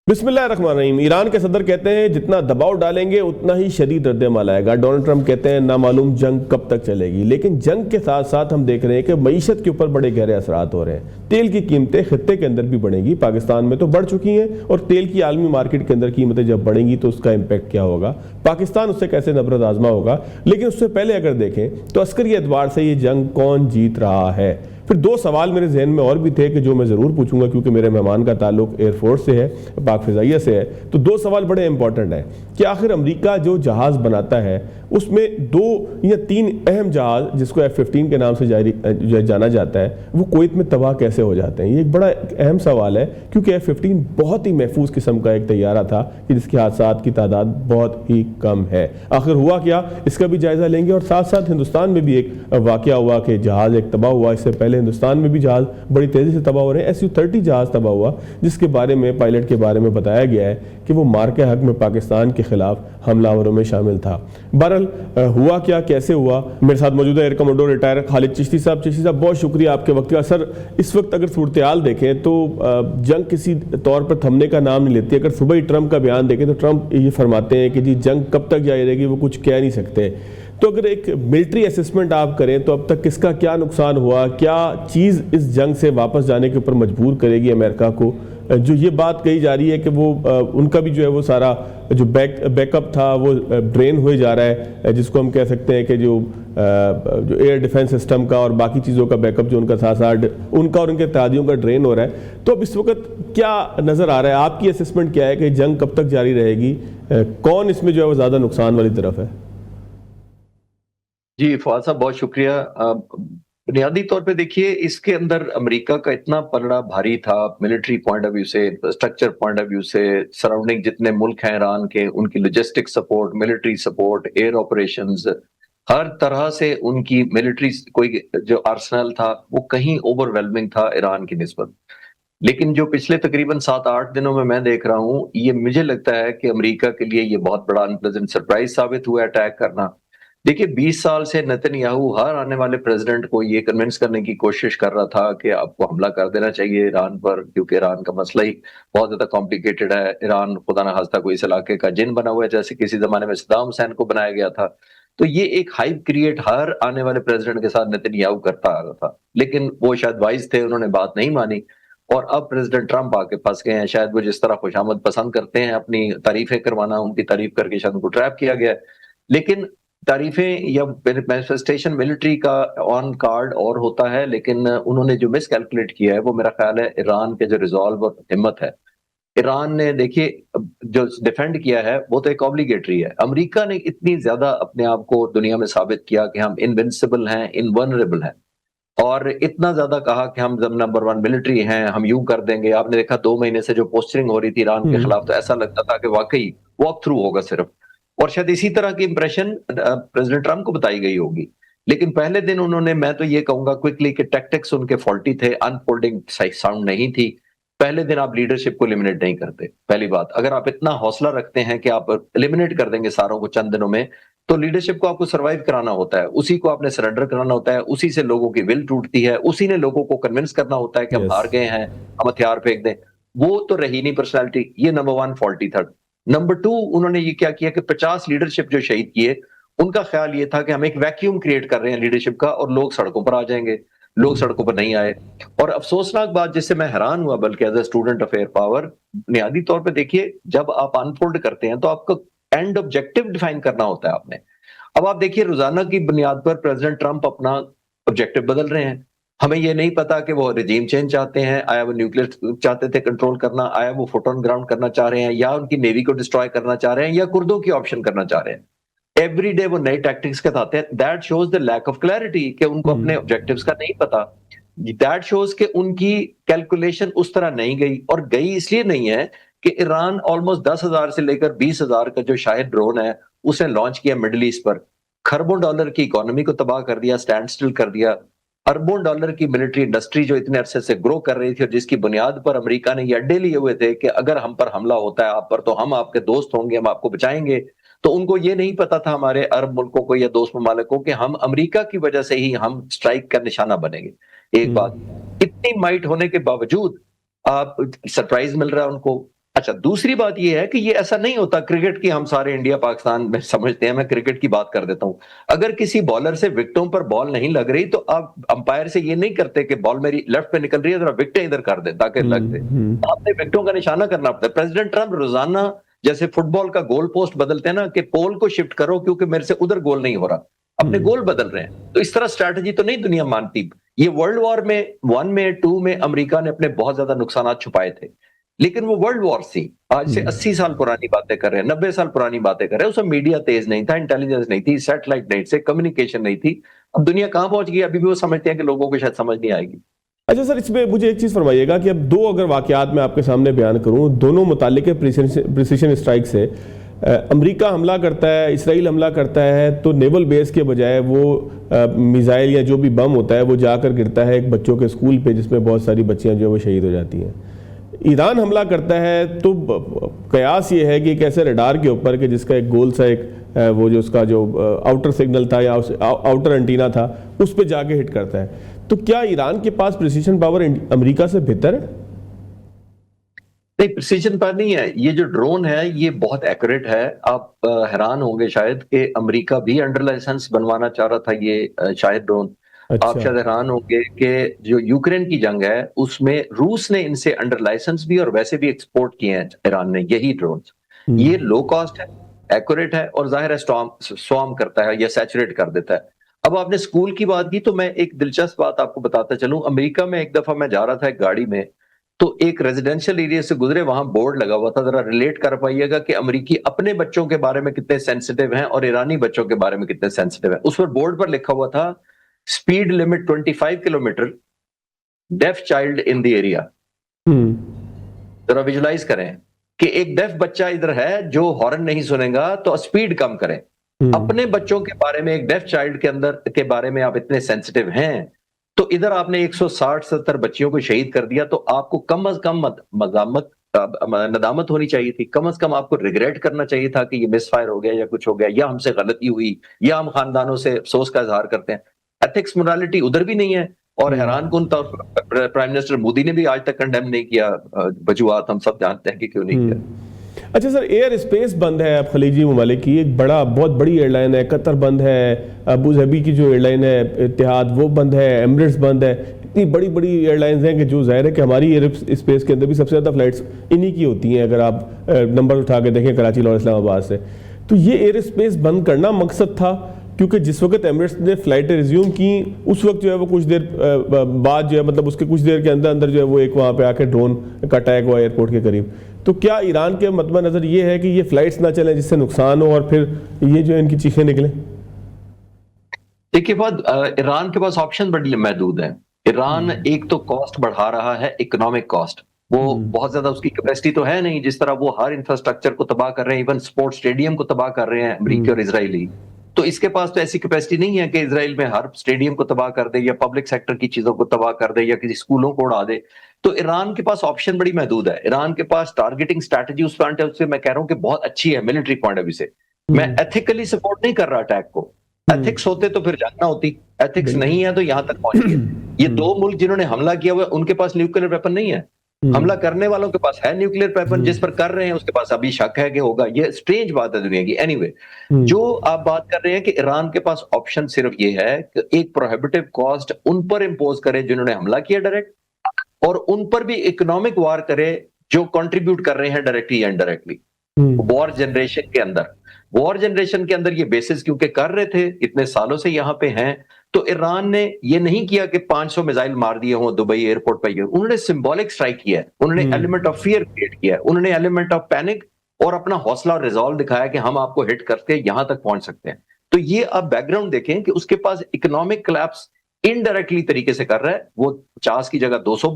बिस्मिल्लाहिर्रहमानिर्रहीम। ईरान के सदर कहते हैं जितना दबाव डालेंगे उतना ही शदीद रद्द-ए-अमल आएगा। डोनाल्ड ट्रंप कहते हैं नामालूम जंग कब तक चलेगी। लेकिन जंग के साथ साथ हम देख रहे हैं कि मईशत के ऊपर बड़े गहरे असरात हो रहे हैं। तेल की कीमतें खित्ते के अंदर भी बढ़ेंगी, पाकिस्तान में तो बढ़ चुकी हैं, और तेल की आलमी मार्केट के अंदर कीमतें जब बढ़ेंगी तो उसका इम्पैक्ट क्या होगा, पाकिस्तान उससे कैसे नबरद आजमा होगा। लेकिन उससे पहले अगर देखें तो अस्करी एतबार से ये जंग कौन जीत रहा है। फिर दो सवाल मेरे जहन में और भी थे कि जो मैं ज़रूर पूछूंगा, क्योंकि मेरे मेहमान का ताल्लुक एयरफोर्स से है, पाक फ़िज़ाइया से है। तो दो सवाल बड़े इंपॉर्टेंट हैं कि आखिर अमेरिका जो जहाज़ बनाता है उसमें 2 या 3 अहम जहाज़ जिसको F-15 के नाम से जाना जाता है वो कुवैत में तबाह कैसे हो जाते हैं। ये एक बड़ा अहम सवाल है, क्योंकि F-15 बहुत ही महफूज किस्म का एक तैयारा था कि जिसके हादसात की तादाद बहुत ही कम है। आखिर हुआ क्या, इसका भी जायज़ा लेंगे। और साथ साथ हिंदुस्तान में भी एक वाक़या हुआ कि जहाज़ एक तबाह हुआ। इससे पहले हिंदुस्तान में भी जहाज़ बड़ी तेज़ी से तबाह हो रहे हैं। Su-30 जहाज़ तबाह हुआ, जिसके बारे में पायलट के बारे में बताया गया है कि वो मार्के हक में पाकिस्तान के खिलाफ हमलावरों में शामिल था। बहरहाल हुआ क्या, कैसे हुआ, मेरे साथ मौजूद है air commando retire Khalid Chishti साहब। चिश्ती साहब, बहुत शुक्रिया आपके वक्त का। सर, इस वक्त अगर सूरत-ए-हाल देखें तो जंग किसी तौर पर थमने का नाम नहीं लेती। अगर सुबह ही ट्रंप का बयान देखें तो ट्रंप ये फरमाते हैं कि जी जंग कब तक जारी रहेगी वो कुछ कह नहीं सकते। तो अगर एक मिलिट्री असेसमेंट आप करें तो अब तक किसका क्या नुकसान हुआ, क्या चीज़ इस जंग से वापस जाने के ऊपर मजबूर करेगी अमेरिका को। जो ये बात कही जा रही है कि वो उनका भी जो है वो सारा जो बैकअप था वो ड्रेन हुए जा रहा है, जिसको हम कह सकते हैं कि जो एयर डिफेंस सिस्टम का और बाकी चीज़ों का बैकअप जो उनका साथ साथ उनका और उनके इत्तेहादियों का ड्रेन हो रहा है। तो अब इस वक्त क्या नज़र आ रहा है, आपकी असेसमेंट क्या है कि जंग कब तक जारी रहेगी, कौन इसमें जो है वो ज़्यादा नुकसान वाली तरफ है। जी फवाद साहब, बहुत शुक्रिया। बुनियादी तौर पे देखिए, इसके अंदर अमेरिका का इतना पलड़ा भारी था मिलिट्री पॉइंट ऑफ व्यू से, स्ट्रक्चर पॉइंट ऑफ व्यू से, सराउंडिंग जितने मुल्क हैं ईरान के, उनकी logistic support, military support, air operations, हर तरह से उनकी मिलिट्री कोई जो आर्सेनल था वो कहीं ओवरवेलमिंग था ईरान की निस्बत। लेकिन जो पिछले तकरीबन 7-8 दिनों में मैं देख रहा हूँ, ये मुझे लगता है कि अमेरिका के लिए ये बहुत बड़ा अनप्लेजेंट सरप्राइज साबित हुआ अटैक करना। देखिए, 20 साल से नेतन्याहू हर आने वाले प्रेसिडेंट को ये कन्विंस करने की कोशिश कर रहा था कि आपको हमला कर देना चाहिए ईरान पर, क्योंकि ईरान का मसला ही बहुत ज्यादा कॉम्प्लिकेटेड है। ईरान खुदा न खास्ता कोई इस इलाके का जिन बना हुआ है, जैसे किसी जमाने में सद्दाम हुसैन को बनाया गया था। तो ये एक हाइप क्रिएट हर आने वाले प्रेसिडेंट के साथ नेतन्याहू करता आ रहा था, लेकिन वो शायद वाइज थे, उन्होंने बात नहीं मानी। और अब प्रेसिडेंट ट्रंप आके फंस गए हैं। शायद वो जिस तरह खुशामद पसंद करते हैं अपनी तारीफें करवाना, उनकी तारीफ करके शायद उनको ट्रैप किया गया है। लेकिन तारीफें या मैनिफेस्टेशन मिलिट्री का ऑन कार्ड और होता है, लेकिन उन्होंने जो मिस कैलकुलेट किया है वो मेरा ख्याल है ईरान के जो रिजॉल्व और हिम्मत है। ईरान ने देखिए जो डिफेंड किया है वो तो एक ऑब्लिगेटरी है। अमेरिका ने इतनी ज्यादा अपने आप को दुनिया में साबित किया कि हम इनविंसिबल हैं, इनवनरेबल हैं, और इतना ज्यादा कहा कि हम नंबर 1 मिलिट्री हैं, हम यूं कर देंगे। आपने देखा 2 महीने से जो पोस्टरिंग हो रही थी ईरान के खिलाफ, तो ऐसा लगता था कि वाकई वॉक थ्रू होगा सिर्फ। और शायद इसी तरह की इंप्रेशन प्रेसिडेंट ट्रंप को बताई गई होगी। लेकिन पहले दिन उन्होंने, मैं तो ये कहूंगा क्विकली, कि टैक्टिक्स उनके फॉल्टी थे, अनफोल्डिंग साउंड नहीं थी। पहले दिन आप लीडरशिप को एलिमिनेट नहीं करते। पहली बात, अगर आप इतना हौसला रखते हैं कि आप एलिमिनेट कर देंगे सारों को चंद दिनों में, तो लीडरशिप को आपको सरवाइव कराना होता है, उसी को आपने सरेंडर कराना होता है, उसी से लोगों की विल टूटती है, उसी ने लोगों को कन्विंस करना होता है कि हम हार गए हैं, हम हथियार फेंक दें। वो तो रही नहीं पर्सनैलिटी। ये नंबर 1 फॉल्टी था। नंबर 2, उन्होंने ये क्या किया कि 50 लीडरशिप जो शहीद किए, उनका ख्याल ये था कि हम एक वैक्यूम क्रिएट कर रहे हैं लीडरशिप का और लोग सड़कों पर आ जाएंगे। लोग सड़कों पर नहीं आए। और अफसोसनाक बात जिससे मैं हैरान हुआ, बल्कि as a student of air power, बुनियादी तौर पे देखिए, जब आप अनफोल्ड करते हैं तो आपको एंड ऑब्जेक्टिव डिफाइन करना होता है आपने। अब आप देखिए, रोजाना की बुनियाद पर प्रेसिडेंट ट्रंप अपना ऑब्जेक्टिव बदल रहे हैं। हमें ये नहीं पता कि वो रिजीम चेंज चाहते हैं, आया वो न्यूक्लियर चाहते थे कंट्रोल करना, आया वो फुट ऑन ग्राउंड करना चाह रहे हैं, या उनकी नेवी को डिस्ट्रॉय करना चाह रहे हैं, या कुर्दों की ऑप्शन करना चाह रहे हैं। एवरी डे वो नए टैक्टिक्स के बताते हैं। That shows the lack of clarity कि उनको अपने ऑब्जेक्टिव्स का नहीं पता। दैट शोज कि उनकी कैलकुलेशन उस तरह नहीं गई, और गई इसलिए नहीं है कि ईरान ऑलमोस्ट 10,000 से लेकर 20,000 का जो शाहिद ड्रोन है उसने लॉन्च किया मिडिल ईस्ट पर, खरबों डॉलर की इकोनॉमी को तबाह कर दिया, स्टैंड स्टिल कर दिया, अरबों डॉलर की मिलिट्री इंडस्ट्री जो इतने अरसे से ग्रो कर रही थी, और जिसकी बुनियाद पर अमेरिका ने ये अड्डे लिए हुए थे कि अगर हम पर हमला होता है आप पर, तो हम आपके दोस्त होंगे, हम आपको बचाएंगे। तो उनको ये नहीं पता था, हमारे अरब मुल्कों को या दोस्त ममालिक को, कि हम अमेरिका की वजह से ही हम स्ट्राइक का निशाना बनेंगे। एक बात, इतनी माइट होने के बावजूद आप सरप्राइज मिल रहा है उनको। अच्छा, दूसरी बात ये है कि ये ऐसा नहीं होता क्रिकेट की, हम सारे इंडिया पाकिस्तान में समझते हैं, मैं क्रिकेट की बात कर देता हूं। अगर किसी बॉलर से विकेटों पर बॉल नहीं लग रही तो आप अंपायर से ये नहीं करते कि बॉल मेरी लेफ्ट पे निकल रही है, जरा विकेटें इधर कर दे ताकि लग दे। आपने विकेटों का निशाना करना पड़ता है। प्रेसिडेंट ट्रंप रोजाना जैसे फुटबॉल का गोल पोस्ट बदलते हैं ना, कि पोल को शिफ्ट करो क्योंकि मेरे से उधर गोल नहीं हो रहा, अपने गोल बदल रहे हैं। तो इस तरह स्ट्रैटेजी तो नहीं दुनिया मानती। ये वर्ल्ड वॉर में 1 में 2 में अमेरिका ने अपने बहुत ज्यादा नुकसान छुपाए थे, लेकिन वो वर्ल्ड वॉर थी। आज से 80 साल पुरानी बातें कर रहे हैं, 90 साल पुरानी बातें कर रहे हैं। उसमें मीडिया तेज नहीं था, इंटेलिजेंस नहीं थी, सैटेलाइट नहीं से, कम्युनिकेशन नहीं थी। अब दुनिया कहां पहुंच गई, अभी भी वो समझते हैं कि लोगों को शायद समझ नहीं आएगी। अच्छा सर, इसमें मुझे एक चीज़ फरमाइएगा कि अब दो अगर वाकयात मैं आपके सामने बयान करूं, दोनों मुतालिक प्रिसीशन स्ट्राइक से। अमेरिका हमला करता है, इसराइल हमला करता है, तो नेवल बेस के बजाय वो मिसाइल या जो भी बम होता है वो जाकर गिरता है एक बच्चों के स्कूल पे, जिसमें बहुत सारी बच्चियां जो है वो शहीद हो जाती हैं। ईरान हमला करता है तो कयास ये है कि एक ऐसे रडार के ऊपर कि जिसका एक गोल सा एक वो जो उसका जो आउटर सिग्नल था या आउटर एंटीना था, उस पे जाके हिट करता है। तो क्या ईरान के पास प्रिसीजन पावर अमेरिका से बेहतर है? नहीं, प्रिसीजन पावर नहीं है। ये जो ड्रोन है ये बहुत एक्यूरेट है। आप हैरान होंगे शायद कि अमेरिका भी अंडर लाइसेंस बनवाना चाह रहा था ये शायद ड्रोन। आप शायद हैरान होंगे कि जो यूक्रेन की जंग है उसमें रूस ने इनसे अंडर लाइसेंस भी और वैसे भी एक्सपोर्ट किए हैं ईरान ने यही ड्रोन। ये लो कॉस्ट है, एक्यूरेट है और जाहिर है स्वार्म करता है या सैचुरेट कर देता है। अब आपने स्कूल की बात की तो मैं एक दिलचस्प बात आपको बताता चलूं। अमेरिका में एक दफा मैं जा रहा था एक गाड़ी में, तो एक रेजिडेंशियल एरिया से गुजरे, वहां बोर्ड लगा हुआ था। जरा रिलेट कर पाइएगा कि अमेरिकी अपने बच्चों के बारे में कितने सेंसिटिव हैं और ईरानी बच्चों के बारे में कितने सेंसिटिव हैं। उस पर बोर्ड पर लिखा हुआ था speed limit 25 kilometre, deaf child in the area. जरा विजुलाइज करें कि एक डेफ बच्चा इधर है जो हॉर्न नहीं सुनेगा तो स्पीड कम करें। अपने बच्चों के बारे में, एक डेफ चाइल्ड के अंदर के बारे में आप इतने सेंसिटिव हैं, तो इधर आपने 160-70 बच्चियों को शहीद कर दिया। तो आपको कम अज कम नदामत होनी चाहिए थी, कम अज कम आपको रिग्रेट करना चाहिए था कि ये मिसफायर हो गया या कुछ हो गया या हमसे गलती हुई या हम खानदानों से अफसोस का इजहार करते हैं। एथिक्स मोरालिटी उधर भी नहीं है। और हैरान कुन प्राइम मिनिस्टर मोदी ने भी आज तक कंडेम नहीं किया। वजूहात हम सब जानते हैं कि क्यों नहीं किया। अच्छा सर, एयर स्पेस बंद है अब खलीजी ममालिक की, एक बहुत बड़ी एयरलाइन है, कतर बंद है, अबू धाबी की जो एयरलाइन है इत्तेहाद वो बंद है, एमिरेट्स बंद है। इतनी बड़ी बड़ी एयरलाइंस हैं कि जो जाहिर है कि हमारी एयर स्पेस के अंदर भी सबसे ज़्यादा फ्लाइट्स इन्हीं की होती हैं, अगर आप नंबर उठा के देखें कराची और इस्लामाबाद से। तो ये एयर स्पेस बंद करना मकसद था, क्योंकि जिस वक्त एमिरेट्स ने फ्लाइटें रिज्यूम की उस वक्त जो है वो कुछ देर बाद जो है, मतलब उसके कुछ देर के अंदर जो है वो एक वहाँ पे आके ड्रोन का अटैक हुआ एयरपोर्ट के करीब। तो क्या ईरान के मद्दे नज़र ये है कि ये फ्लाइट्स ना चलें जिससे नुकसान हो और फिर ये जो इनकी चीखें निकलें? देखिए बाद ईरान के पास ऑप्शन बड़ी महदूद है। ईरान एक तो कॉस्ट बढ़ा रहा है, इकोनॉमिक कॉस्ट। वो बहुत ज्यादा उसकी कैपेसिटी तो है नहीं, जिस तरह वो हर इंफ्रास्ट्रक्चर को तबाह कर रहे हैं, इवन स्पोर्ट्स स्टेडियम को तबाह कर रहे हैं अमेरिकी और इजरायली। तो इसके पास तो ऐसी कैपेसिटी नहीं है कि इजराइल में हर स्टेडियम को तबाह कर दे या पब्लिक सेक्टर की चीजों को तबाह कर दे या किसी स्कूलों को उड़ा दे। तो ईरान के पास ऑप्शन बड़ी महदूद है। ईरान के पास टारगेटिंग स्ट्रैटेजी उस पॉइंट से मैं कह रहा हूं कि बहुत अच्छी है मिलिट्री पॉइंट ऑफ व्यू से। मैं एथिकली सपोर्ट नहीं कर रहा अटैक को। एथिक्स होते तो फिर जानना होती, एथिक्स नहीं है तो यहां तक पहुंच गए। ये दो मुल्क जिन्होंने हमला किया हुआ उनके पास न्यूक्लियर वेपन नहीं है। हमला करने वालों के पास है न्यूक्लियर वेपन, जिस पर कर रहे हैं उसके पास अभी शक है कि होगा। ये स्ट्रेंज बात है दुनिया की। एनीवे, जो आप बात कर रहे हैं कि ईरान के पास ऑप्शन सिर्फ ये है कि एक प्रोहिबिटिव कॉस्ट उन पर इंपोज करे जिन्होंने हमला किया डायरेक्ट, और उन पर भी इकोनॉमिक वार करे जो कंट्रीब्यूट कर रहे हैं डायरेक्टली या इनडायरेक्टली। वॉर जनरेशन के अंदर ये बेसिस क्योंकि कर रहे थे, इतने सालों से यहां पे हैं। तो ईरान ने ये नहीं किया कि 500 मिसाइल मार दिए हों दुबई एयरपोर्ट पर। उन्होंने सिंबॉलिक स्ट्राइक किया है, उन्होंने एलिमेंट ऑफ फियर क्रिएट किया है, उन्होंने एलिमेंट ऑफ पैनिक और अपना हौसला और रिजॉल्व दिखाया कि हम आपको हिट करके यहां तक पहुंच सकते हैं। तो ये आप बैकग्राउंड देखें कि उसके पास इकोनॉमिक कोलैप्स इनडायरेक्टली तरीके से कर रहा है। वो 50 की जगह 200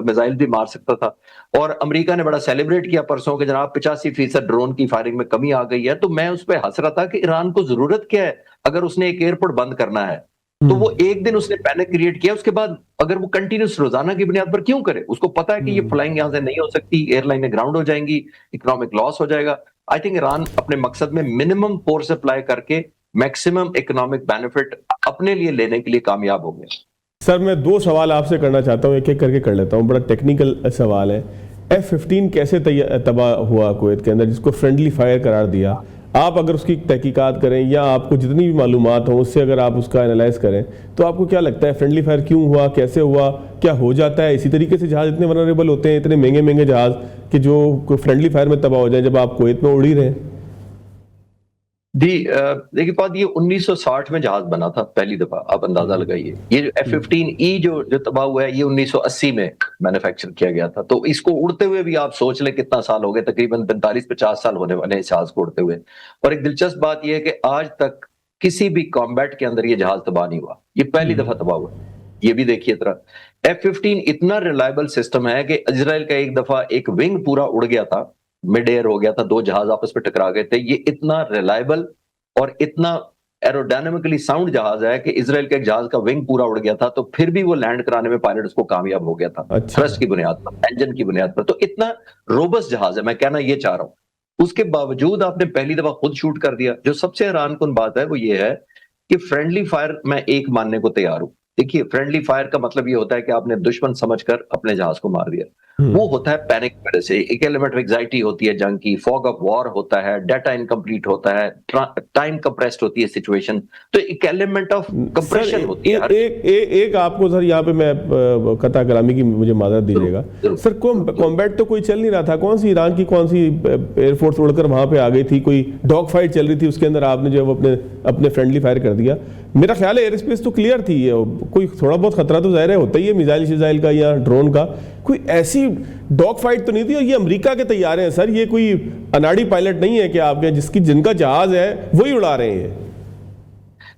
मिसाइल भी मार सकता था। और अमेरिका ने बड़ा सेलिब्रेट किया परसों के जनाब 85% ड्रोन की फायरिंग में कमी आ गई है। तो मैं उस पर हंस रहा था कि ईरान को जरूरत क्या है, अगर उसने एक एयरपोर्ट बंद करना है तो वो एक दिन उसने पैनिक क्रिएट किया, उसके बाद अगर वो कंटिन्यूस रोजाना की बुनियाद पर क्यों करे? उसको पता है कि ये फ्लाइंग यहां से नहीं हो सकती, एयरलाइनें ग्राउंड हो जाएंगी, इकोनॉमिक लॉस हो जाएगा। आई थिंक ईरान अपने मकसद में मिनिमम फोर्स अप्लाई करके मैक्सिमम इकोनॉमिक बेनिफिट अपने लिए लेने के लिए कामयाब हो गया। सर मैं दो सवाल आपसे करना चाहता हूँ, एक एक करके कर लेता हूँ, बड़ा टेक्निकल सवाल है। F-15 کیسے تباہ ہوا کویت کے اندر، جس کو فرینڈلی فائر قرار دیا؟ آپ اگر اس کی تحقیقات کریں یا آپ کو جتنی بھی معلومات ہوں اس سے اگر آپ اس کا انالائز کریں تو آپ کو کیا لگتا ہے فرینڈلی فائر کیوں ہوا، کیسے ہوا، کیا ہو جاتا ہے اسی طریقے سے جہاز اتنے ولنریبل ہوتے ہیں، اتنے مہنگے مہنگے جہاز کہ جو فرینڈلی فائر میں تباہ ہو جائیں جب آپ کویت میں اڑ ہی رہے ہیں؟ جی دیکھیے بات یہ 1960 میں جہاز بنا تھا پہلی دفعہ، آپ اندازہ لگائیے. یہ جو F-15E جو تباہ ہوا ہے یہ 1980 میں مینوفیکچر کیا گیا تھا. تو اس کو اڑتے ہوئے بھی آپ سوچ لیں کتنا سال ہو گئے، تقریباً 45-50 سال ہونے والے ہیں اس جہاز کو اڑتے ہوئے. اور ایک دلچسپ بات یہ ہے کہ آج تک کسی بھی کامبیٹ کے اندر یہ جہاز تباہ نہیں ہوا، یہ پہلی دفعہ تباہ ہوا. یہ بھی دیکھیے ذرا، F-15 اتنا ریلائبل سسٹم ہے کہ اسرائیل کا ایک دفعہ ایک ونگ پورا اڑ گیا تھا، مڈ ایئر ہو گیا تھا، دو جہاز آپس میں ٹکرا گئے تھے. یہ اتنا ریلائبل اور اتنا ایروڈینامکلی ساؤنڈ جہاز ہے کہ اسرائیل کے ایک جہاز کا ونگ پورا اڑ گیا تھا تو پھر بھی وہ لینڈ کرانے میں پائلٹ اس کو کامیاب ہو گیا تھا، تھرسٹ کی بنیاد پر، انجن کی بنیاد پر. تو اتنا روبس جہاز ہے، میں کہنا یہ چاہ رہا ہوں. اس کے باوجود آپ نے پہلی دفعہ خود شوٹ کر دیا. جو سب سے حیران کن بات ہے وہ یہ ہے کہ فرینڈلی فائر میں ایک ماننے کو تیار ہوں. دیکھیے فرینڈلی فائر کا مطلب یہ ہوتا ہے کہ آپ نے دشمن سمجھ کر اپنے جہاز کو مار دیا. وہ ہوتا ہے پینک کی وجہ سے، ایک ایلیمنٹ آف ایگزائٹی ہوتی ہے جنگ کی، فوگ آف وار ہوتا ہے، ڈیٹا انکمپلیٹ ہوتا ہے، ٹائم کمپریسڈ ہوتی ہے سچویشن. تو ایک ایلیمنٹ آف کمپریشن ہوتی ہے. ایک آپ کو سر یہاں پہ میں قطع کلامی کی مجھے معذرت دیجیے گا سر، کمبیٹ تو کوئی چل نہیں رہا تھا. کون سی ایران کی کون سی ایئر فورس اڑ کر وہاں پہ آ گئی تھی، کوئی ڈاگ فائٹ چل رہی تھی، اس کے اندر آپ نے جو اپنے فرینڈلی فائر کر دیا. میرا خیال ہے ایئر اسپیس تو کلیئر تھی، کوئی تھوڑا بہت خطرہ تو ظاہر ہے ہوتا ہی ہے میزائل شیزائل کا یا ڈرون کا، کوئی ایسی ڈاگ فائٹ تو نہیں تھی. اور یہ امریکہ کے طیارے ہیں سر، یہ کوئی اناڑی پائلٹ نہیں ہے کہ آپ کے جن کا جہاز ہے وہی اڑا رہے ہیں.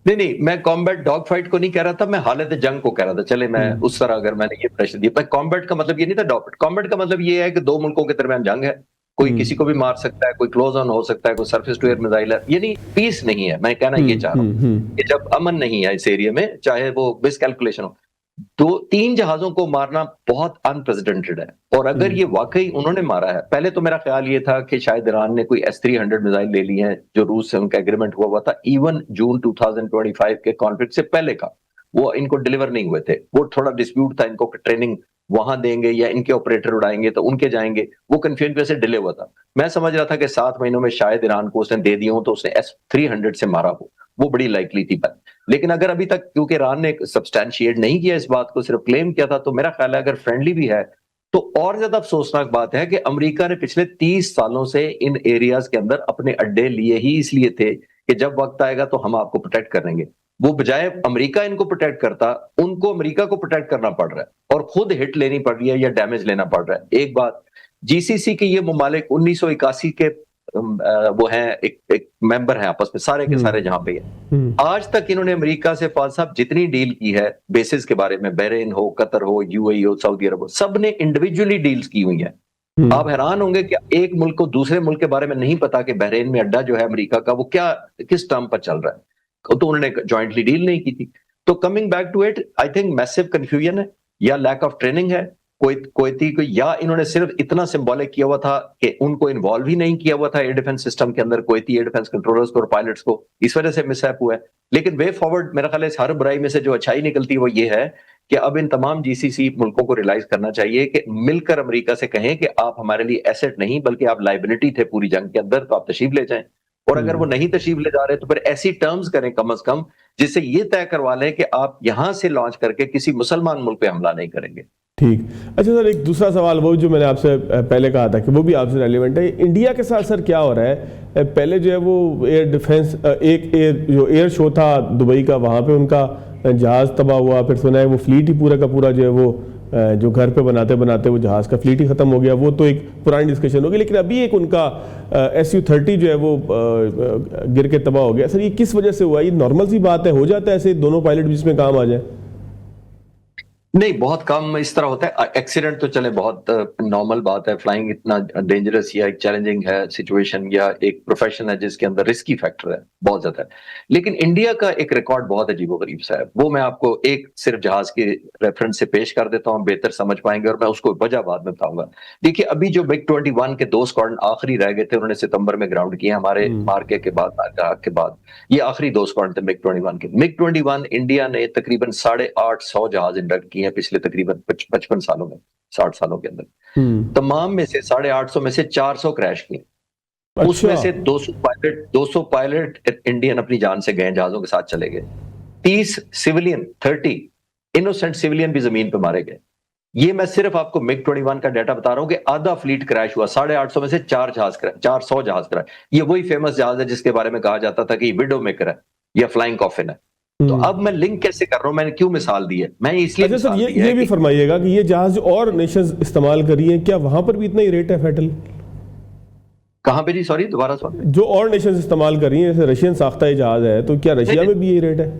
نہیں میں کامبیٹ ڈاگ فائٹ کو نہیں کہہ رہا تھا، میں حالت جنگ کو کہہ رہا تھا. چلے میں اس طرح اگر میں نے یہ پریشر دیا، کامبیٹ کا مطلب یہ نہیں تھا. کامبیٹ کا مطلب یہ ہے کہ دو ملکوں کے درمیان جنگ ہے، کوئی کسی کو بھی مار سکتا ہے، کوئی کلوز آن ہو سکتا ہے، کوئی سرفیس ٹو ایئر میزائل ہے. یعنی پیس نہیں ہے. میں کہنا یہ چاہ رہا ہوں کہ جب امن نہیں ہے اس ایریا میں، چاہے وہ مس کیلکولیشن ہو، تین جہازوں کو مارنا بہت انپریسیڈنٹڈ ہے. اور اگر یہ واقعی انہوں نے مارا ہے، پہلے تو میرا خیال یہ تھا کہ شاید ایران نے کوئی S-300 میزائل لے لی ہیں جو روس سے ان کا ایگریمنٹ ہوا تھا ایون جون 2025 کے کانفلکٹ سے پہلے کا، وہ ان کو ڈیلیور نہیں ہوئے تھے. وہ تھوڑا ڈسپیوٹ تھا، ان کو ٹریننگ وہاں دیں گے یا ان کے آپریٹر اڑائیں گے تو ان کے جائیں گے، وہ کنفیوژن کی وجہ سے ڈیلے ہوا تھا. میں سمجھ رہا تھا کہ 7 مہینوں میں شاید ایران کو اس نے دے دیا ہوں تو اس نے S-300 سے مارا ہو، وہ بڑی لائکلی تھی. لیکن اگر ابھی تک کیونکہ ایران نے سبسٹینشیٹ نہیں کیا اس بات کو، صرف کلیم کیا تھا، تو میرا خیال ہے اگر فرینڈلی بھی ہے تو اور زیادہ افسوسناک بات ہے کہ امریکہ نے پچھلے 30 سالوں سے ان ایریاز کے اندر اپنے اڈے لیے ہی اس لیے تھے کہ جب وقت آئے گا تو ہم آپ کو پروٹیکٹ کریں گے. وہ بجائے امریکہ ان کو پروٹیکٹ کرتا، ان کو امریکہ کو پروٹیکٹ کرنا پڑ رہا ہے اور خود ہٹ لینی پڑ رہی ہے یا ڈیمیج لینا پڑ رہا ہے. ایک بات، GCC کے یہ ممالک 1981 کے وہ ہیں ایک ممبر ہیں آپس میں، سارے کے سارے جہاں پہ ہیں. آج تک انہوں نے امریکہ سے فاضل صاحب جتنی ڈیل کی ہے بیسز کے بارے میں، بحرین ہو، قطر ہو، UAE ہو، سعودی عرب ہو، سب نے انڈیویجولی ڈیلز کی ہوئی ہیں. آپ حیران ہوں گے کہ ایک ملک کو دوسرے ملک کے بارے میں نہیں پتا کہ بحرین میں اڈا جو ہے امریکہ کا وہ کیا کس ٹرم پر چل رہا ہے، تو انہوں نے جوائنٹلی ڈیل نہیں کی تھی. تو coming back to it, I think میسو کنفیوژن ہے یا لیک آف ٹریننگ ہے کویتی کو، یا انہوں نے صرف اتنا سمبولک کیا ہوا تھا کہ ان کو انوالو ہی نہیں کیا ہوا تھا ایئر ڈیفنس سسٹم کے اندر، کویتی ایئر ڈیفنس کنٹرولرز کو اور پائلٹس کو، اس وجہ سے مس ہیپ ہوا ہے. لیکن وے فارورڈ میرا خیال ہے اس ہر برائی میں سے جو اچھائی نکلتی ہے وہ یہ ہے کہ اب ان تمام GCC ملکوں کو ریلائز کرنا چاہیے کہ مل کر امریکہ سے کہیں کہ آپ ہمارے لیے ایسٹ نہیں بلکہ آپ لائبلٹی تھے پوری جنگ کے اندر، تو آپ تشریف لے جائیں. اور اگر وہ نہیں تشریف لے جا رہے تو پھر ایسی ٹرمز کریں کم از کم جس سے یہ طے کروا لیں کہ آپ یہاں سے لانچ کر کے کسی مسلمان ملک پہ حملہ نہیں کریں گے. ٹھیک. اچھا سر، ایک دوسرا سوال وہ جو میں نے آپ سے پہلے کہا تھا کہ وہ بھی آپ سے ریلیونٹ ہے، انڈیا کے ساتھ سر کیا ہو رہا ہے؟ پہلے جو ہے وہ ایئر ڈیفنس جو ایئر شو تھا دبئی کا، وہاں پہ ان کا جہاز تباہ ہوا، پھر سنا ہے وہ فلیٹ ہی پورا کا پورا جو ہے وہ جو گھر پہ بناتے بناتے وہ جہاز کا فلیٹ ہی ختم ہو گیا. وہ تو ایک پرانی ڈسکشن ہوگی. لیکن ابھی ایک ان کا Su-30 جو ہے وہ گر کے تباہ ہو گیا. سر یہ کس وجہ سے ہوا؟ یہ نارمل سی بات ہے، ہو جاتا ہے ایسے دونوں پائلٹ جس میں کام آ جائیں؟ نہیں، بہت کم اس طرح ہوتا ہے. ایکسیڈنٹ تو چلے بہت نارمل بات ہے، فلائنگ اتنا ڈینجرس یا ایک چیلنجنگ ہے سچویشن یا ایک پروفیشن ہے جس کے اندر رسکی فیکٹر ہے بہت زیادہ ہے. لیکن انڈیا کا ایک ریکارڈ بہت عجیب و غریب سا ہے، وہ میں آپ کو ایک صرف جہاز کے ریفرنس سے پیش کر دیتا ہوں، بہتر سمجھ پائیں گے اور میں اس کو وجہ بعد میں بتاؤں گا. دیکھیے ابھی جو MiG-21 کے 2 اسکواڈرن آخری رہ گئے تھے، انہوں نے ستمبر میں گراؤنڈ کیے ہمارے مارکے کے بعد یہ آخری 2 اسکواڈرن تھے MiG-21 کے. MiG-21 انڈیا نے تقریباً 850 جہاز انڈکٹ کیے ہیں پچھلے تقریباً 55 سالوں میں. 60 सालों के अंदर। तमाम में से 850 में से 400 क्रैश किए, उसमें से 200 पायलट इंडियन अपनी जान से गए, जहाजों के साथ चले गए। 30 सिविलियन, 30 इनोसेंट सिविलियन भी जमीन पे मारे गए। ये मैं सिर्फ आपको मिग 21 का डाटा बता रहा हूं कि आधा फ्लीट क्रैश हुआ, 850 में से 400 जहाज क्रैश। ये वही फेमस जहाज है जिसके बारे में कहा जाता था कि विडो मेकर है या फ्लाइंग कॉफिन है। तो अब मैं लिंक कैसे कर रहा हूं, मैंने क्यों मिसाल दी है, मैं इसलिए अच्छा सर, मिसाल दी है ये भी फरमाइएगा कि ये जहाज और नेशंस इस्तेमाल करी हैं, क्या वहां पर भी इतना ही रेट है फैटल? कहां पे जी, सॉरी दोबारा सवाल। जो और नेशंस इस्तेमाल कर रही हैं, जैसे रशियन साख्ता ये जहाज है, तो क्या रशिया में भी यही रेट है?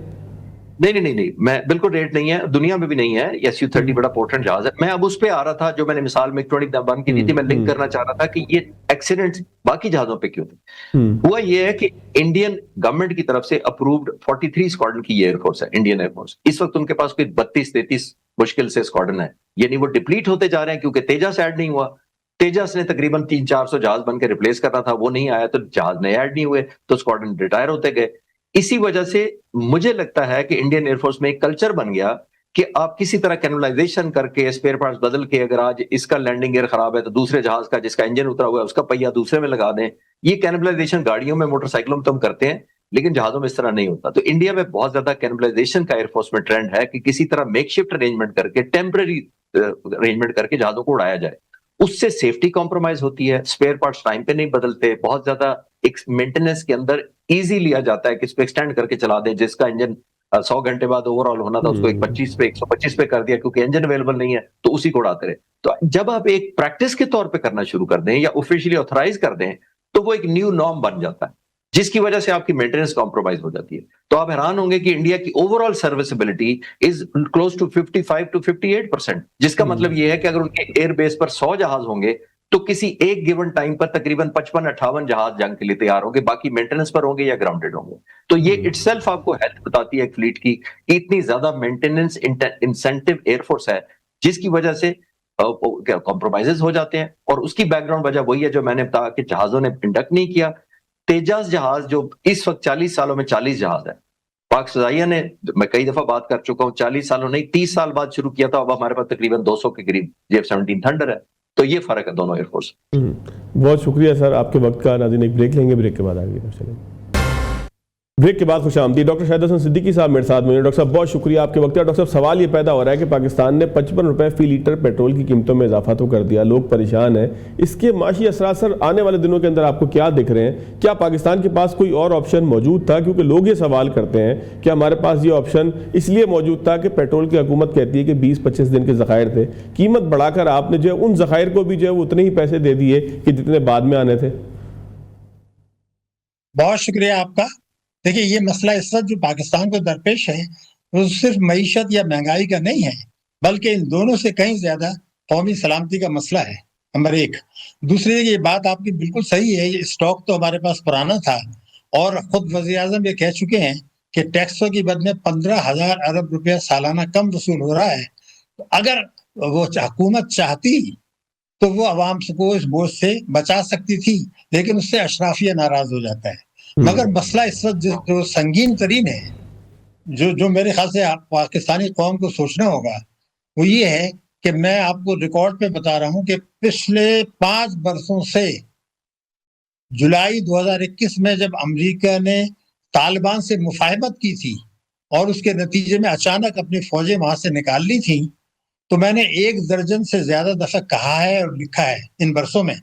नहीं, मैं बिल्कुल रेट नहीं है, दुनिया में भी नहीं है। SU-30 बड़ा पोर्टेंट जहाज है। मैं अब उस पे आ रहा था, जो मैंने मिसाल मिग 21 की दी थी, मैं लिंक करना चाह रहा था कि ये एक्सीडेंट बाकी जहाजों पे क्यों थे। हुआ ये है कि इंडियन गवर्नमेंट की तरफ से अप्रूव्ड 43 स्क्वाड्रन की एयरफोर्स है, इंडियन एयरफोर्स। इस वक्त उनके पास कोई 32-33 मुश्किल से स्क्वाड्रन है, यानी वो डिप्लीट होते जा रहे हैं क्योंकि तेजस ऐड नहीं हुआ। तेजस ने तकरीबन 300-400 जहाज बन के रिप्लेस करना था, वो नहीं आया, तो जहाज नए ऐड नहीं हुए, तो स्क्वाड्रन रिटायर होते गए। इसी वजह से मुझे लगता है कि इंडियन एयरफोर्स में एक कल्चर बन गया कि आप किसी तरह कैनुलाइजेशन करके, स्पेयर पार्ट्स बदल के, अगर आज इसका लैंडिंग गियर खराब है तो दूसरे जहाज का जिसका इंजन उतरा हुआ है उसका पहिया दूसरे में लगा दें। ये कैनुलाइजेशन गाड़ियों में, मोटरसाइकिलों में तो हम करते हैं, लेकिन जहाजों में इस तरह नहीं होता। तो इंडिया में बहुत ज्यादा कैनुलाइजेशन का एयरफोर्स में ट्रेंड है कि किसी तरह मेकशिफ्ट अरेंजमेंट करके, टेम्पररी अरेंजमेंट करके जहाजों को उड़ाया जाए। उससे सेफ्टी कॉम्प्रोमाइज होती है, स्पेयर पार्ट्स टाइम पे नहीं बदलते, बहुत ज्यादा एक मेंटेनेंस के अंदर इजी लिया जाता है कि इस पे एक्सटेंड करके चला दें। जिसका इंजन 100 घंटे बाद ओवरऑल होना था, उसको 125 पे कर दिया क्योंकि इंजन अवेलेबल नहीं है, तो उसी को उड़ाते रहे। तो जब आप एक प्रैक्टिस के तौर पे करना शुरू कर दें या ऑफिशियली ऑथराइज कर दें, तो वो एक न्यू नॉर्म बन जाता है, जिसकी वजह से आपकी मेंटेनेंस कॉम्प्रोमाइज हो जाती है। तो आप हैरान होंगे कि इंडिया की overall serviceability is close to 55 to 58%, जिसका मतलब ये है कि अगर उनके एयर बेस पर 100 जहाज होंगे तो किसी एक गिवन टाइम पर तकरीबन 55-58 जहाज जंग के लिए तैयार होंगे, बाकी मेंटेनेंस पर होंगे या ग्राउंडेड होंगे। तो ये इटसेल्फ आपको हेल्थ बताती है एक फ्लीट की, इतनी ज्यादा मेंटेनेंस इंसेंटिव एयरफोर्स है, जिसकी वजह से कॉम्प्रोमाइजेस हो जाते हैं। और उसकी बैकग्राउंड वजह वही है जो मैंने बताया कि जहाजों ने इंडक्ट नहीं किया। तेजस जहाज जो इस वक्त 40 सालों में 40 जहाज है, पाक सजाइया ने, मैं कई दफा बात कर चुका हूं, 40 सालों नहीं 30 साल बाद शुरू किया था, अब हमारे पास तकरीबन 200 के करीब JF-17 थंडर है। तो ये फर्क है दोनों एयरफोर्स। बहुत शुक्रिया सर आपके वक्त का। नाज़रीन एक ब्रेक लेंगे, ब्रेक के बाद आगे चलेंगे। ब्रेक के बाद खुशामदीद। डॉक्टर शाहिद हसन सिद्दीकी साहब मेरे साथ में। डॉक्टर साहब बहुत शुक्रिया आपके वक्त। डॉक्टर साहब सवाल ये पैदा हो रहा है कि पाकिस्तान ने 55 रुपए फी लीटर पेट्रोल की कीमतों में इजाफा तो कर दिया, लोग परेशान हैं, इसके माशी असरात सर आने वाले दिनों के अंदर आपको क्या दिख रहे हैं? क्या पाकिस्तान के पास कोई और ऑप्शन मौजूद था? क्योंकि लोग ये सवाल करते हैं कि हमारे पास ये ऑप्शन इसलिए मौजूद था कि पेट्रोल की हुकूमत कहती है कि 20-25 दिन के ज़खायर थे, कीमत बढ़ाकर आपने जो है उन ज़खायर को भी जो है वो उतने ही पैसे दे दिए कि जितने बाद में आने थे। बहुत शुक्रिया आपका। देखिए, ये मसला इस वक्त जो पाकिस्तान को दरपेश है वो सिर्फ मईशत या महंगाई का नहीं है, बल्कि इन दोनों से कहीं ज्यादा कौमी सलामती का मसला है, नंबर एक। दूसरी, ये बात आपकी बिल्कुल सही है, ये स्टॉक तो हमारे पास पुराना था और खुद वज़ीर-ए-आज़म ये कह चुके हैं कि टैक्सों की बद में 15,000 अरब रुपया सालाना कम वसूल हो रहा है। तो अगर वो हुकूमत चाहती तो वो आवाम को इस बोझ से बचा सकती थी, लेकिन उससे अशराफिया नाराज हो जाता है। मगर मसला इस वक्त जो संगीन तरीन है, जो मेरे ख्याल से पाकिस्तानी कौम को सोचना होगा, वो ये है कि मैं आपको रिकॉर्ड पे बता रहा हूँ कि पिछले 5 बरसों से जुलाई 2021 में जब अमेरिका ने तालिबान से मुफाहमत की थी और उसके नतीजे में अचानक अपनी फौजें वहां से निकाल ली थी, तो मैंने 1 दर्जन से ज्यादा दफा कहा है और लिखा है इन बरसों में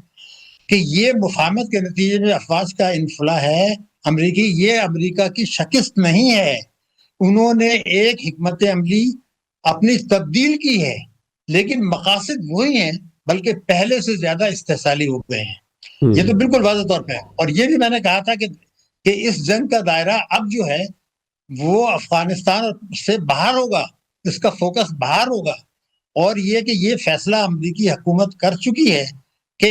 कि ये मुफाहमत के नतीजे में अफवाज का इनफला है अमरीकी, ये अमेरिका की शिकस्त नहीं है। उन्होंने एक हिकमत अमली अपनी तब्दील की है, लेकिन मकासद वही हैं, बल्कि पहले से ज्यादा इस्तेसाली हो गए हैं। ये तो बिल्कुल वाज़ेह तौर पे है। और ये भी मैंने कहा था कि इस जंग का दायरा अब जो है वो अफगानिस्तान से बाहर होगा, इसका फोकस बाहर होगा। और ये कि ये फैसला अमरीकी हुकूमत कर चुकी है कि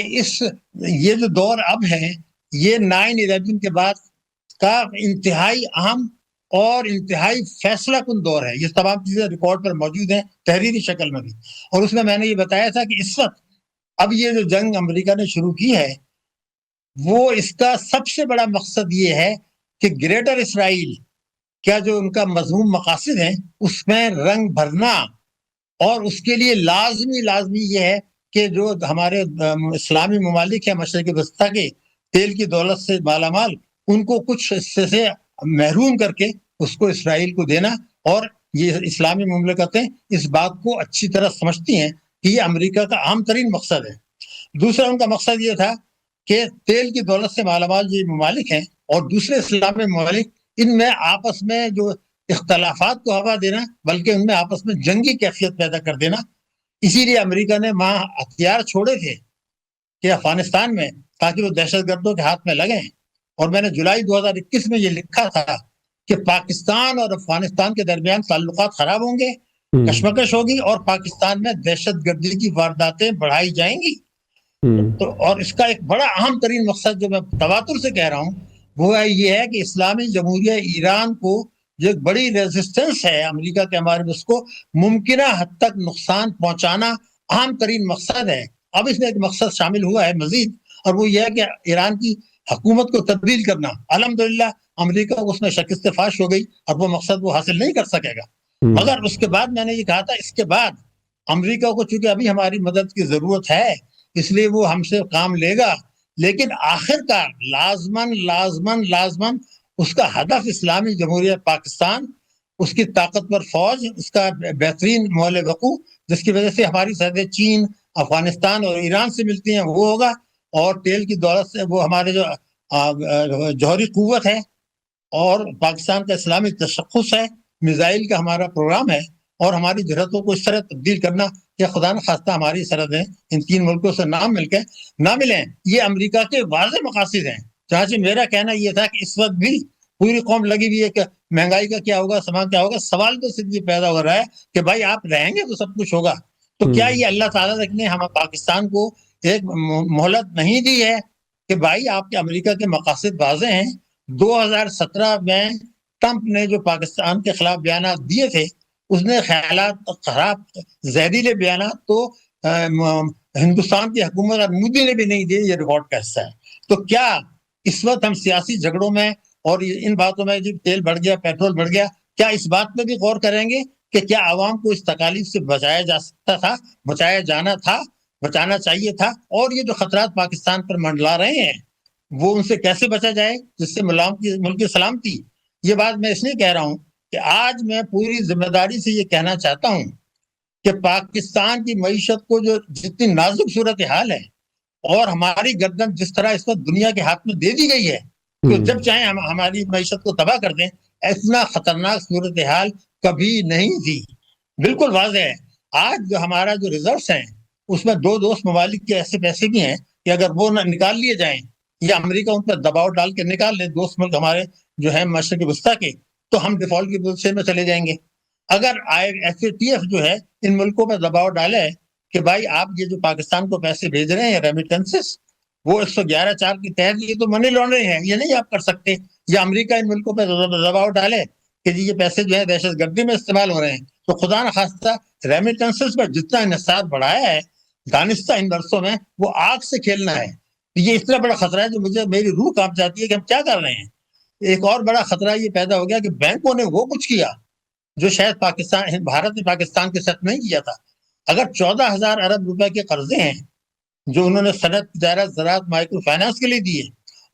ये जो दौर अब है, ये 9/11 के बाद का इंतहाई अहम और इंतहाई फैसला कुन दौर है। ये तमाम चीजें रिकॉर्ड पर मौजूद हैं, तहरीरी शक्ल में भी। और उसमें मैंने ये बताया था कि इस वक्त अब ये जो जंग अमेरिका ने शुरू की है, वो इसका सबसे बड़ा मकसद ये है कि ग्रेटर इसराइल क्या जो उनका मज़मूम मकासद है उसमें रंग भरना اور اس کے لیے لازمی یہ ہے کہ جو ہمارے اسلامی ممالک ہیں مشرق وسطیٰ کے تیل کی دولت سے مالا مال، ان کو کچھ حصے سے محروم کر کے اس کو اسرائیل کو دینا. اور یہ اسلامی مملکتیں اس بات کو اچھی طرح سمجھتی ہیں کہ یہ امریکہ کا عام ترین مقصد ہے. دوسرا ان کا مقصد یہ تھا کہ تیل کی دولت سے مالا مال یہ ممالک ہیں اور دوسرے اسلامی ممالک، ان میں آپس میں جو اختلافات کو ہوا دینا، بلکہ ان میں آپس میں جنگی کیفیت پیدا کر دینا. اسی لیے امریکہ نے وہاں ہتھیار چھوڑے تھے کہ افغانستان میں، تاکہ وہ دہشت گردوں کے ہاتھ میں لگیں. اور میں نے جولائی 2021 میں یہ لکھا تھا کہ پاکستان اور افغانستان کے درمیان تعلقات خراب ہوں گے، کشمکش ہوگی، اور پاکستان میں دہشت گردی کی وارداتیں بڑھائی جائیں گی. تو اور اس کا ایک بڑا اہم ترین مقصد جو میں تواتر سے کہہ رہا ہوں وہ یہ ہے کہ اسلامی جمہوریہ ایران کو جو ایک بڑی ریزسٹنس ہے امریکہ کے ہمارے، اس کو ممکنہ حد تک نقصان پہنچانا اہم ترین مقصد ہے. اب اس میں ایک مقصد شامل ہوا ہے مزید، اور وہ یہ ہے کہ ایران کی حکومت کو تبدیل کرنا. الحمدللہ امریکہ کو اس میں شکست فاش ہو گئی اور وہ مقصد وہ حاصل نہیں کر سکے گا. مگر اس کے بعد میں نے یہ کہا تھا، اس کے بعد امریکہ کو چونکہ ابھی ہماری مدد کی ضرورت ہے، اس لیے وہ ہم سے کام لے گا، لیکن آخر کار لازماً اس کا ہدف اسلامی جمہوریہ پاکستان، اس کی طاقتور فوج، اس کا بہترین مول وقوع، جس کی وجہ سے ہماری سرحدیں چین، افغانستان اور ایران سے ملتی ہیں، وہ ہوگا. اور تیل کی دولت سے وہ ہمارے جو جوہری قوت ہے، اور پاکستان کا اسلامی تشخص ہے، میزائل کا ہمارا پروگرام ہے، اور ہماری جرأتوں کو اس طرح تبدیل کرنا کہ خدا نخواستہ ہماری سرحدیں ان تین ملکوں سے نہ ملیں. یہ امریکہ کے واضح مقاصد ہیں. چنانچہ میرا کہنا یہ تھا کہ اس وقت بھی پوری قوم لگی ہوئی ہے کہ مہنگائی کا کیا ہوگا، سامان کیا ہوگا. سوال تو صرف یہ پیدا ہو رہا ہے کہ بھائی آپ رہیں گے تو سب کچھ ہوگا. تو کیا یہ اللہ تعالیٰ نے ہم پاکستان کو ایک مہلت نہیں دی ہے کہ بھائی آپ کے امریکہ کے مقاصد واضح ہیں؟ 2017 میں ٹرمپ نے جو پاکستان کے خلاف بیانات دیے تھے، اس نے خیالات خراب زہریلے بیانات تو ہندوستان کی حکومت اور مودی نے بھی نہیں دیے. یہ ریکارڈ کا حصہ ہے. تو کیا اس وقت ہم سیاسی جھگڑوں میں اور ان باتوں میں جو تیل بڑھ گیا، پیٹرول بڑھ گیا، کیا اس بات میں بھی غور کریں گے کہ کیا عوام کو اس تکالیف سے بچایا جا سکتا تھا، بچانا چاہیے تھا؟ اور یہ جو خطرات پاکستان پر منڈلا رہے ہیں وہ ان سے کیسے بچا جائے جس سے ملک کی سلامتی. یہ بات میں اس لیے کہہ رہا ہوں کہ آج میں پوری ذمہ داری سے یہ کہنا چاہتا ہوں کہ پاکستان کی معیشت کو جو جتنی نازک صورتحال ہے، اور ہماری گردن جس طرح اس وقت دنیا کے ہاتھ میں دے دی گئی ہے کہ جب چاہیں ہماری معیشت کو تباہ کر دیں، اتنا خطرناک صورتحال کبھی نہیں تھی. بالکل واضح ہے. آج جو ہمارا جو ریزروس ہیں اس میں دو دوست ممالک کے ایسے پیسے بھی ہیں کہ اگر وہ نکال لیے جائیں یا امریکہ ان پر دباؤ ڈال کے نکال لیں، دوست ملک ہمارے جو ہیں مشرق وسطیٰ کے، تو ہم ڈیفالٹ کی پوزیشن میں چلے جائیں گے. اگر FATF جو ہے ان ملکوں پر دباؤ ڈالے کہ بھائی آپ یہ جو پاکستان کو پیسے بھیج رہے ہیں ریمیٹنسز، وہ 111(4) کے تحت یہ تو منی لانڈرنگ ہے، یہ نہیں آپ کر سکتے. یا امریکہ ان ملکوں پہ دباؤ ڈالے کہ یہ پیسے جو ہے دہشت گردی میں استعمال ہو رہے ہیں، تو خدا نخواستہ ریمیٹنسز پر جتنا انحصار بڑھایا ہے دانستہ ان برسوں میں، وہ آگ سے کھیلنا ہے. یہ اتنا بڑا خطرہ ہے جو میری روح کانپ جاتی ہے کہ ہم کیا کر رہے ہیں. ایک اور بڑا خطرہ یہ پیدا ہو گیا کہ بینکوں نے وہ کچھ کیا جو شاید بھارت نے پاکستان کے ساتھ نہیں کیا تھا. اگر 14,000 ارب روپے کے قرضے ہیں جو انہوں نے صنعت، تجارت، زراعت، مائکرو فائنانس کے لیے دیے،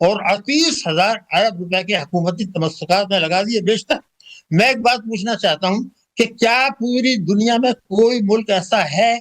اور 38,000 ارب روپے کے حکومتی تمسکات میں لگا دیے بیشتر. میں ایک بات پوچھنا چاہتا ہوں کہ کیا پوری دنیا میں کوئی ملک ایسا ہے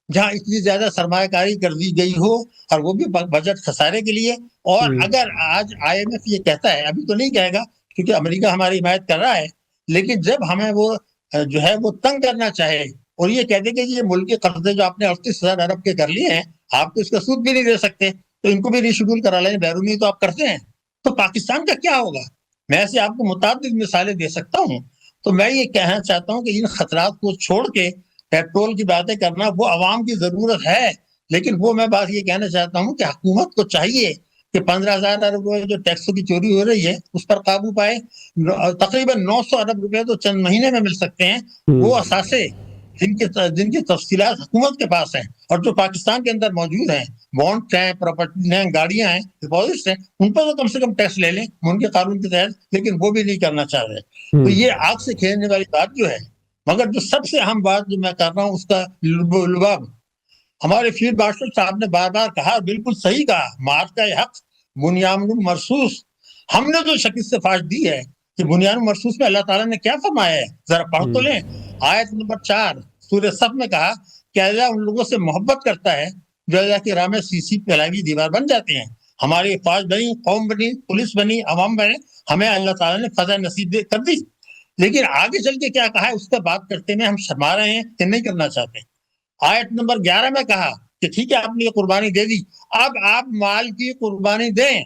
جہاں اتنی زیادہ سرمایہ کاری کر دی گئی ہو، اور وہ بھی بجٹ خسارے کے لیے؟ اور اگر آج IMF یہ کہتا ہے، ابھی تو نہیں کہے گا کیونکہ امریکہ ہماری حمایت کر رہا ہے، لیکن جب ہمیں وہ جو ہے وہ تنگ کرنا چاہے اور یہ کہہ دے کہ یہ ملکی قرضے جو آپ نے 38,000 ارب کے کر لیے ہیں، آپ تو اس کا سود بھی نہیں دے سکتے، تو ان کو بھی ریشیڈول کرا لیں، بیرونی تو آپ کرتے ہیں، تو پاکستان کا کیا ہوگا؟ میں ایسے آپ کو متعدد مثالیں دے سکتا ہوں. تو میں یہ کہنا چاہتا ہوں کہ ان خطرات کو چھوڑ کے پیٹرول کی باتیں کرنا وہ عوام کی ضرورت ہے، لیکن وہ میں بات یہ کہنا چاہتا ہوں کہ حکومت کو چاہیے کہ 15,000 ارب روپے جو ٹیکسوں کی چوری ہو رہی ہے اس پر قابو پائے. تقریباً 900 ارب روپے تو چند مہینے میں مل سکتے ہیں. وہ اثاثے جن کی تفصیلات حکومت کے پاس ہیں اور جو پاکستان کے اندر موجود ہیں، بانڈ ہیں، پراپرٹی ہیں، گاڑیاں ہیں، ڈپازٹس ہیں، ان پر تو کم سے کم ٹیکس لے لیں ان کے قانون کے تحت، لیکن وہ بھی نہیں کرنا چاہ رہے. تو یہ آگ سے کھیلنے والی بات جو ہے مگر جو سب سے اہم بات جو میں کر رہا ہوں اس کا لباب، ہمارے فیلڈ مارشل صاحب نے بار بار کہا، بالکل صحیح کہا، معرکہ حق بنیان مرصوص. ہم نے جو شکست سے فاش دی ہے کہ بنیان مرصوص میں اللہ تعالیٰ نے کیا فرمایا ہے، ذرا پڑھ تو لیں. آیت نمبر 4 سورہ صف میں کہا کہ اللہ ان لوگوں سے محبت کرتا ہے جو اللہ کی راہ میں سی پھیلائی دیوار بن جاتے ہیں. ہماری فوج بنی، قوم بنی، پولیس بنی، عوام بنے، ہمیں اللہ تعالیٰ نے فضا نصیب کر دی. لیکن آگے چل کے کیا کہا ہے اس کا بات کرتے میں ہم شرما رہے ہیں کہ نہیں کرنا چاہتے. آیت نمبر 11 میں کہا کہ ٹھیک ہے آپ نے یہ قربانی دے دی، اب آپ مال کی قربانی دیں،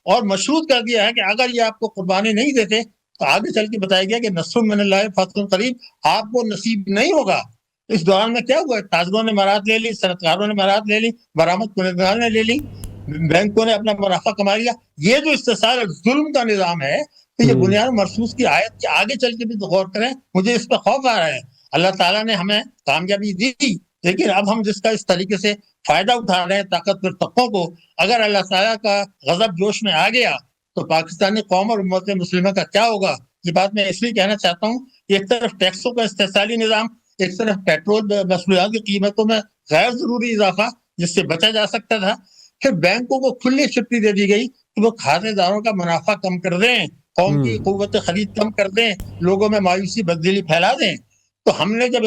اور مشروط کر دیا ہے کہ اگر یہ آپ کو قربانی نہیں دیتے تو آگے چل کے بتایا گیا کہ نصر من اللہ فتح قریب آپ کو نصیب نہیں ہوگا. اس دوران میں کیا ہوا؟ تاجروں نے مراد لے لی، صنعتکاروں نے مراد لے لی، برآمد کنندگان نے لے لی، بینکوں نے اپنا منافع کما لیا. یہ جو استحصال ظلم کا نظام ہے، تو یہ بنیاد مرصوص کی آیت کے آگے چل کے بھی غور کریں. مجھے اس پہ خوف آ رہا ہے. اللہ تعالیٰ نے ہمیں کامیابی دی، لیکن اب ہم جس کا اس طریقے سے فائدہ اٹھا رہے ہیں طاقتور طبقوں کو، اگر اللہ تعالیٰ کا غضب جوش میں آ گیا تو پاکستانی قوم اور امت مسلمہ کا کیا ہوگا؟ یہ بات میں اس لیے کہنا چاہتا ہوں. ایک طرف ٹیکسوں کا استحصالی نظام، ایک طرف پیٹرول مصنوعات کی قیمتوں میں غیر ضروری اضافہ جس سے بچا جا سکتا تھا. پھر بینکوں کو کھلی چھٹی دے دی گئی کہ وہ کھاتے داروں کا منافع کم کر دیں، قوم کی قوت خرید کم کر دیں، لوگوں میں مایوسی بددلی پھیلا دیں. تو ہم نے جب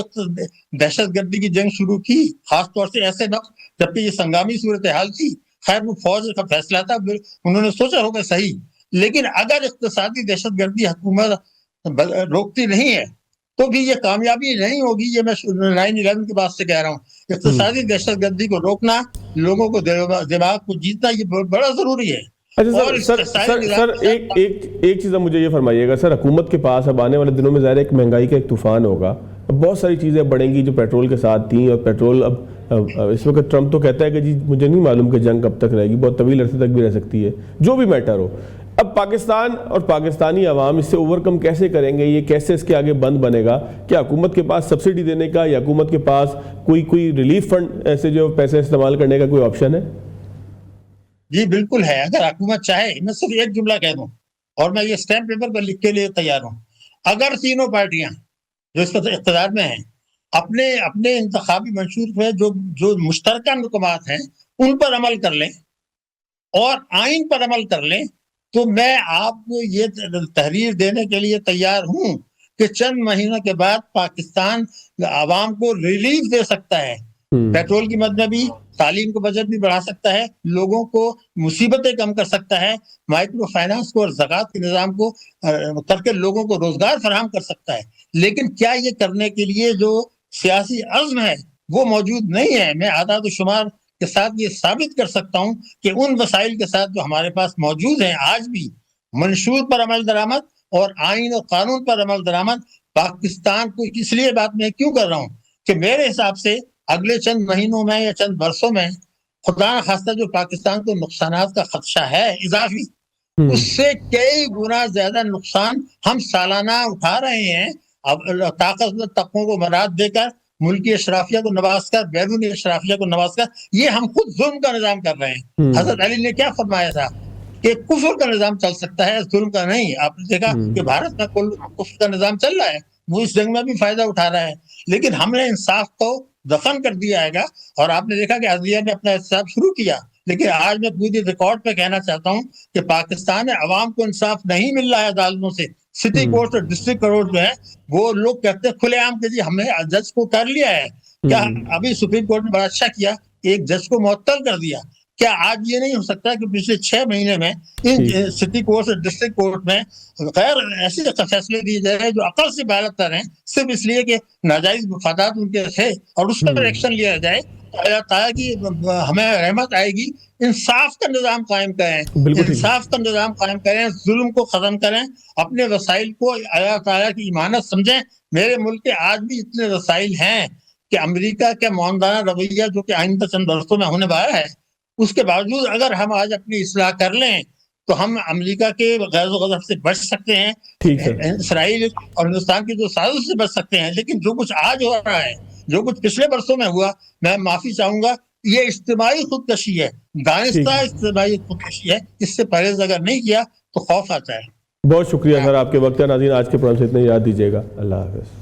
دہشت گردی کی جنگ شروع کی، خاص طور سے ایسے وقت جبکہ یہ سنگامی صورتحال تھی، خیر وہ فوج کا فیصلہ تھا، انہوں نے سوچا ہوگا صحیح، لیکن اگر اقتصادی دہشت گردی حکومت روکتی نہیں ہے تو بھی یہ کامیابی نہیں ہوگی. یہ میں 9/11 کے بعد سے کہہ رہا ہوں. اقتصادی دہشت گردی کو روکنا، لوگوں کو دماغ کو جیتنا، یہ بڑا ضروری ہے. اچھا سر ایک چیز مجھے یہ فرمائیے گا سر، حکومت کے پاس اب آنے والے دنوں میں ظاہر ایک مہنگائی کا ایک طوفان ہوگا، اب بہت ساری چیزیں بڑھیں گی جو پیٹرول کے ساتھ تھیں، اور پیٹرول اب اس وقت ٹرمپ تو کہتا ہے کہ جی مجھے نہیں معلوم کہ جنگ کب تک رہے گی، بہت طویل عرصے تک بھی رہ سکتی ہے، جو بھی میٹر ہو. اب پاکستان اور پاکستانی عوام اس سے اوورکم کیسے کریں گے؟ یہ کیسے اس کے آگے بند بنے گا؟ کیا حکومت کے پاس سبسڈی دینے کا یا حکومت کے پاس کوئی ریلیف فنڈ ایسے جو پیسے استعمال کرنے کا کوئی آپشن ہے؟ جی بالکل ہے. اگر حکومت چاہے، میں صرف ایک جملہ کہہ دوں اور میں یہ اسٹیمپ پیپر پر لکھ کے لیے تیار ہوں، اگر تینوں پارٹیاں جو اس اقتدار میں ہیں اپنے انتخابی منشور پہ جو مشترکہ مقامات ہیں ان پر عمل کر لیں اور آئین پر عمل کر لیں، تو میں آپ کو یہ تحریر دینے کے لیے تیار ہوں کہ چند مہینوں کے بعد پاکستان عوام کو ریلیف دے سکتا ہے. پیٹرول کی مد میں بھی، تعلیم کو بجٹ بھی بڑھا سکتا ہے، لوگوں کو مصیبتیں کم کر سکتا ہے، مائکرو فائنانس کو اور زکوٰۃ کے نظام کو کر کے لوگوں کو روزگار فراہم کر سکتا ہے. لیکن کیا یہ کرنے کے لیے جو سیاسی عزم ہے وہ موجود نہیں ہے؟ میں اعداد و شمار کے ساتھ یہ ثابت کر سکتا ہوں کہ ان وسائل کے ساتھ جو ہمارے پاس موجود ہیں آج بھی، منشور پر عمل درآمد اور آئین اور قانون پر عمل درآمد، پاکستان کو اس لیے بات میں کیوں کر رہا ہوں کہ میرے حساب سے اگلے چند مہینوں میں یا چند برسوں میں خدا نخواستہ جو پاکستان کو نقصانات کا خدشہ ہے اضافی، اس سے کئی گنا زیادہ نقصان ہم سالانہ اٹھا رہے ہیں. اب طاقتور طبقوں کو مراد دے کر، ملکی اشرافیہ کو نواز کر، بیرونی اشرافیہ کو نواز کر، یہ ہم خود ظلم کا نظام کر رہے ہیں. حضرت علی نے کیا فرمایا تھا کہ کفر کا نظام چل سکتا ہے، ظلم کا نہیں. آپ نے دیکھا کہ بھارت میں کل کفر کا نظام چل رہا ہے، وہ اس جنگ میں بھی فائدہ اٹھا رہا ہے، لیکن ہم نے انصاف کو دفن کر دیا ہے گا. اور آپ نے دیکھا کہ عدلیہ نے اپنا احتساب شروع کیا، لیکن آج میں پوری ریکارڈ پہ کہنا چاہتا ہوں کہ پاکستان میں عوام کو انصاف نہیں مل رہا ہے عدالتوں سے. سٹی کورٹ اور ڈسٹرکٹ کورٹ جو ہے وہ لوگ کہتے ہیں کھلے عام کہ جی ہم نے جج کو کر لیا ہے. کیا ابھی سپریم کورٹ نے بڑا اچھا کیا، ایک جج کو معطل کر دیا. کیا آج یہ نہیں ہو سکتا کہ پچھلے 6 مہینے میں ان سٹی کورٹ اور ڈسٹرکٹ کورٹ میں غیر ایسے فیصلے دیے جا رہے ہیں جو عقل سے بالغ تر ہیں، صرف اس لیے کہ ناجائز مفادات ان کے تھے، اور اس پر ایکشن لیا جائے؟ اللہ تعالیٰ کی ہمیں رحمت آئے گی. انصاف کا نظام قائم کریں، انصاف کا نظام قائم کریں، ظلم کو ختم کریں، اپنے وسائل کو اللہ تعالیٰ کی امانت سمجھیں. میرے ملک کے آج بھی اتنے وسائل ہیں کہ امریکہ کے معاندانہ رویہ جو کہ آئندہ چند برسوں میں ہونے والا ہے، اس کے باوجود اگر ہم آج اپنی اصلاح کر لیں تو ہم امریکہ کے غیظ و غضب سے بچ سکتے ہیں، اسرائیل اور ہندوستان کی جو سازش سے بچ سکتے ہیں. لیکن جو کچھ آج ہو رہا ہے، جو کچھ پچھلے برسوں میں ہوا، میں معافی چاہوں گا، یہ اجتماعی خودکشی ہے، دانستہ اجتماعی خودکشی ہے. اس سے پرہیز اگر نہیں کیا تو خوف آتا ہے. بہت شکریہ سر، آپ کے وقت ہے. ناظرین آج کے پروگرام سے اتنے یاد دیجیے گا. اللہ حافظ.